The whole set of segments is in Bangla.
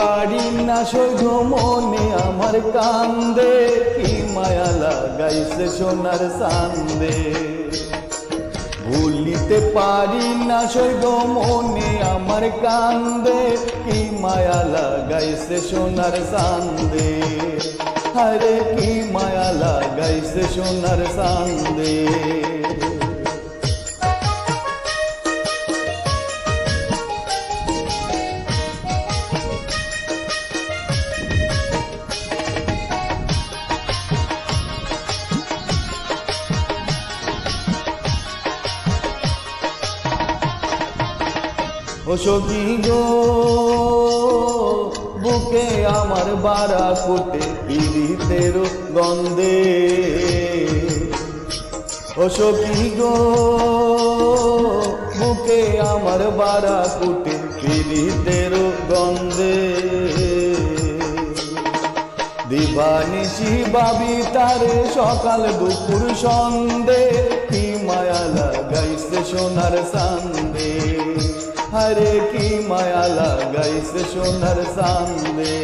পারি না সহ্য মনে আমার কান্দে, কি মায়া লাগাইছে সোনার চাঁদে। ভুলিতে পারি না সহ্য মনে আমার কান্দে, কি মায়া লাগাইছে সোনার চাঁদে। আরে কি মায়া লাগাইছে সোনার চাঁদে। ও সখী গো বুকে আমার বাড়া কুটে পীড়িতের গন্ধে। ও সখী গো বুকে আমার বাড়া কুটে পীড়িতের গন্ধে। দিবানিশি ভাবি তারে সকাল দুপুর সন্ধে, কি মায়া লাগাইছে সোনার চাঁদে। আরে কি মায়া লাগাইছে সোনার চাঁদে।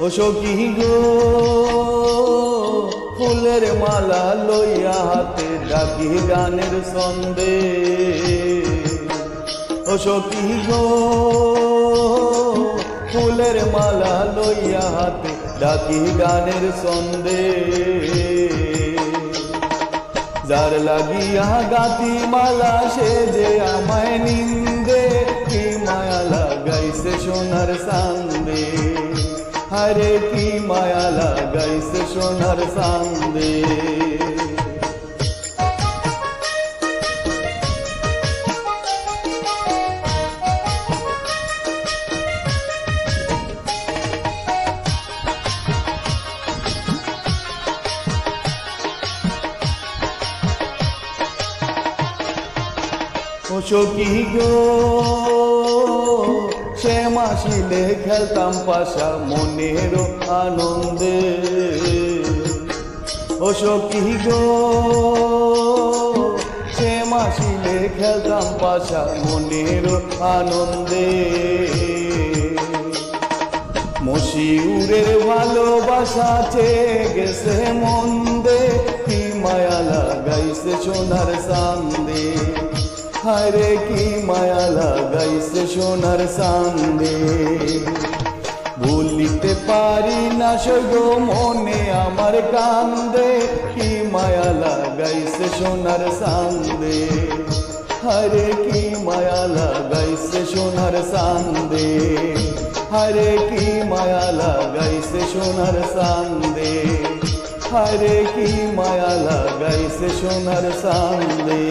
ও সখী গো ফুলের মালা লইয়া হাতে ডাকি গানের ছন্দে। ও সখী গো ফুলের মালা লইয়া হাতে ডাকি গানের ছন্দে। যার লাগিয়া গাতি মালা সে যে আমায় নিন্দে, কি মায়া লাগাইছে সোনার চাঁদে। আরে কি মায়া লাগাইছে সোনার চাঁদে। ও সখী গো সে মাসিলে খেলতাম পাশা মনের আনন্দে। ও সখী গো সে মাসিলে খেলতাম পাশা মনের আনন্দে। মশিউরের ভালোবাসা চেয়ে গেছে মন্দে, কি মায়া লাগাইছে সোনার চাঁদে। আরে কি মায়া লাগাইছে সোনার চাঁদে। ভুলিতে পারি না সহ্য মনে আমার কান্দে, কি মায়া লাগাইছে সোনার চাঁদে। আরে কি মায়া লাগাইছে সোনার চাঁদে। আরে কি মায়া লাগাইছে সোনার চাঁদে। আরে কি মায়া লাগাইছে সোনার চাঁদে।